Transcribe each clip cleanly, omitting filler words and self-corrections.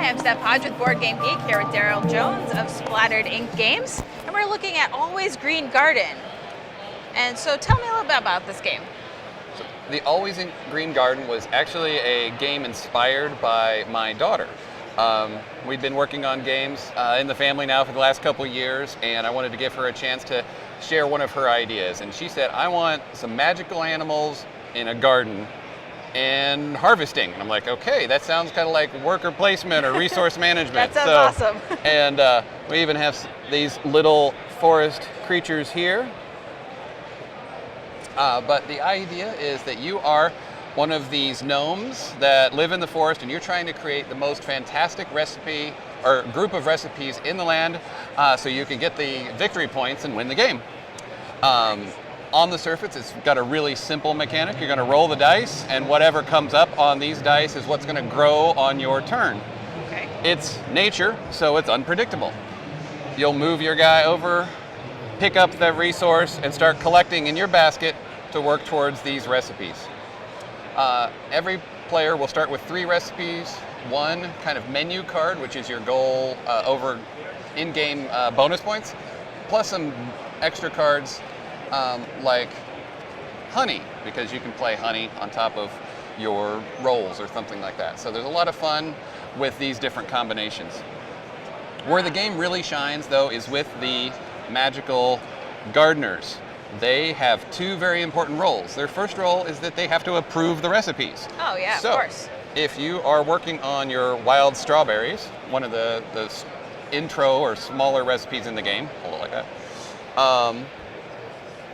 I'm Steph Hodge with BoardGameGeek here with Daryl Jones of Splattered Ink Games, and we're looking at Alwaysgreen Garden. And so tell me a little bit about this game. So the Alwaysgreen Garden was actually a game inspired by my daughter. We've been working on games in the family now for the last couple years, and I wanted to give her a chance to share one of her ideas. And she said, I want some magical animals in a garden and harvesting. And I'm like, okay, that sounds kind of like worker placement or resource management. That sounds awesome. And we even have these little forest creatures here. But the idea is that you are one of these gnomes that live in the forest, and you're trying to create the most fantastic recipe or group of recipes in the land so you can get the victory points and win the game. On the surface, it's got a really simple mechanic. You're going to roll the dice, and whatever comes up on these dice is what's going to grow on your turn. Okay. It's nature, so it's unpredictable. You'll move your guy over, pick up the resource, and start collecting in your basket to work towards these recipes. Every player will start with 3 recipes, 1 kind of menu card, which is your goal over in-game bonus points, plus some extra cards like honey, because you can play honey on top of your rolls or something like that. So there's a lot of fun with these different combinations. Where the game really shines, though, is with the magical gardeners. They have 2 very important roles. Their first role is that they have to approve the recipes. Oh yeah, so, of course. If you are working on your wild strawberries, one of the intro or smaller recipes in the game, hold it like that,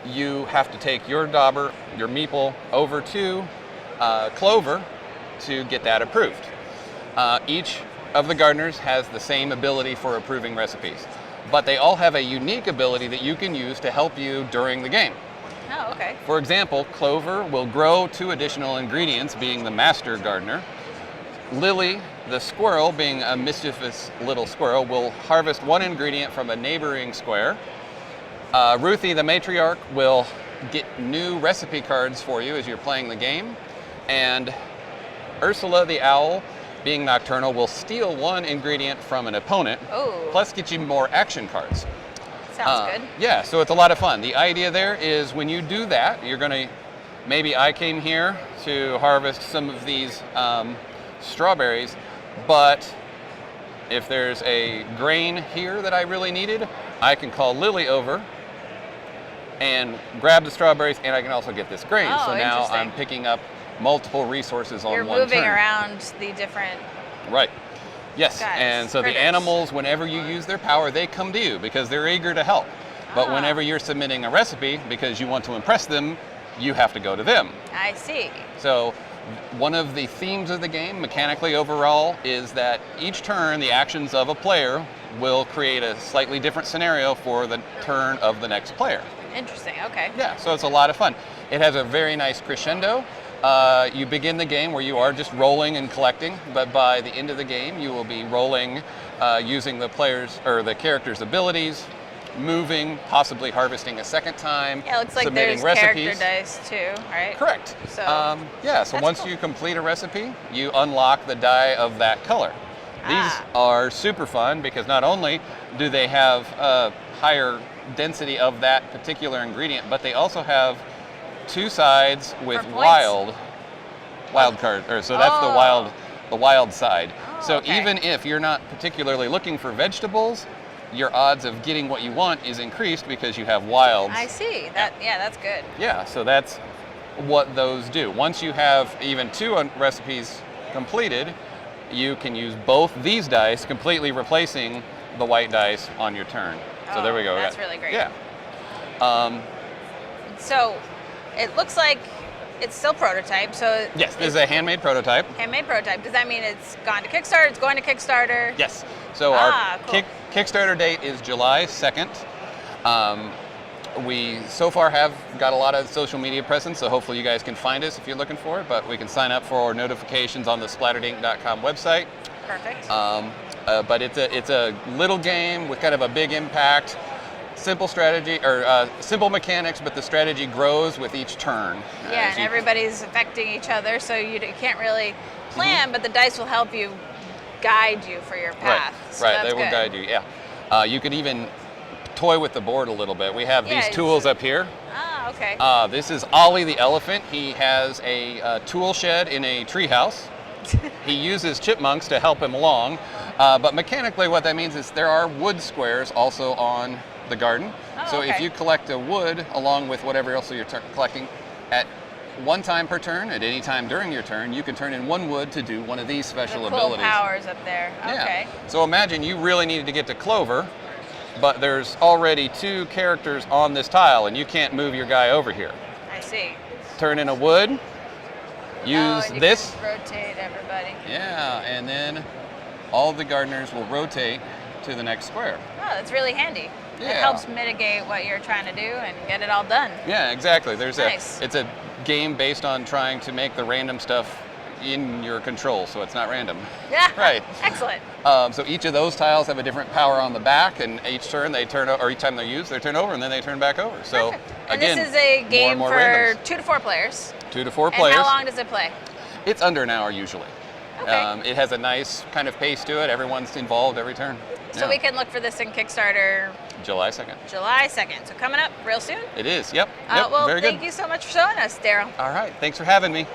you have to take your dauber, your meeple, over to Clover to get that approved. Each of the gardeners has the same ability for approving recipes, but they all have a unique ability that you can use to help you during the game. Oh, okay. For example, Clover will grow 2 additional ingredients, being the master gardener. Lily, the squirrel, being a mischievous little squirrel, will harvest 1 ingredient from a neighboring square. Ruthie, the matriarch, will get new recipe cards for you as you're playing the game. And Ursula, the owl, being nocturnal, will steal 1 ingredient from an opponent, plus get you more action cards. Sounds good. Yeah, so it's a lot of fun. The idea there is when you do that, you're going to, maybe I came here to harvest some of these strawberries, but if there's a grain here that I really needed, I can call Lily over and grab the strawberries, and I can also get this grain. Oh, so now I'm picking up multiple resources on one turn. You're moving around the different... Right. Yes, guys, and so critters. the animals, whenever you use their power, they come to you because they're eager to help. But whenever you're submitting a recipe, because you want to impress them, you have to go to them. I see. So one of the themes of the game, mechanically overall, is that each turn, the actions of a player will create a slightly different scenario for the turn of the next player. Interesting, okay. Yeah, so it's a lot of fun. It has a very nice crescendo. You begin the game where you are just rolling and collecting, but by the end of the game, you will be rolling using the players or the characters' abilities, moving, possibly harvesting a second time. Yeah, it looks like submitting there's recipes. character dice too, right? Correct. So yeah, so once cool. you complete a recipe, you unlock the die of that color. These are super fun because not only do they have higher density of that particular ingredient, but they also have 2 sides with wild card, or so that's the wild side. So even if you're not particularly looking for vegetables, your odds of getting what you want is increased because you have wilds. I see. That yeah, that's good. Yeah, so that's what those do. Once you have even 2 recipes completed, you can use both these dice, completely replacing the white dice on your turn. So there we go. That's really great. Yeah. So it looks like it's still prototype. So yes, this is a handmade prototype. Handmade prototype. Does that mean it's gone to Kickstarter? It's going to Kickstarter? Yes. So our cool. Kickstarter date is July 2nd. We so far have got a lot of social media presence, so hopefully you guys can find us if you're looking for it, but we can sign up for notifications on the splatteredink.com website. Perfect. But it's a little game with kind of a big impact. Simple strategy, or simple mechanics, but the strategy grows with each turn. Yeah, and everybody's affecting each other, so you can't really plan, but the dice will help you guide you for your path. Right, So right. that's They will good. guide you. Yeah. You could even toy with the board a little bit. We have these Yeah, tools up here. Ah, okay. This is Ollie the elephant. He has a tool shed in a treehouse. He uses chipmunks to help him along, but mechanically what that means is there are wood squares also on the garden. Oh, so if okay. you collect a wood along with whatever else you're collecting at one time per turn, at any time during your turn, you can turn in one wood to do one of these special The cool abilities. powers up there. Okay. Yeah. So imagine you really needed to get to Clover, but there's already 2 characters on this tile and you can't move your guy over here. I see. Turn in a wood, use and you this. can rotate everybody. Yeah, and then all the gardeners will rotate to the next square. Oh, that's really handy. It Yeah. helps mitigate what you're trying to do and get it all done. Yeah, exactly. Nice. It's a game based on trying to make the random stuff in your control, so it's not random. Yeah. Right. Excellent. So each of those tiles have a different power on the back, and each turn they turn, or each time they're used, they turn over, and then they turn back over. So Perfect. And again, this is a more game and more for randoms. 2 to 4 players. 2 to 4 And players. how long does it play? It's under an hour usually. Okay. It has a nice kind of pace to it. Everyone's involved every turn. So Yeah. we can look for this in Kickstarter July 2nd. July 2nd. So coming up real soon. It is. Yep. Well, Very thank good. you so much for showing us, Daryl. All right. Thanks for having me.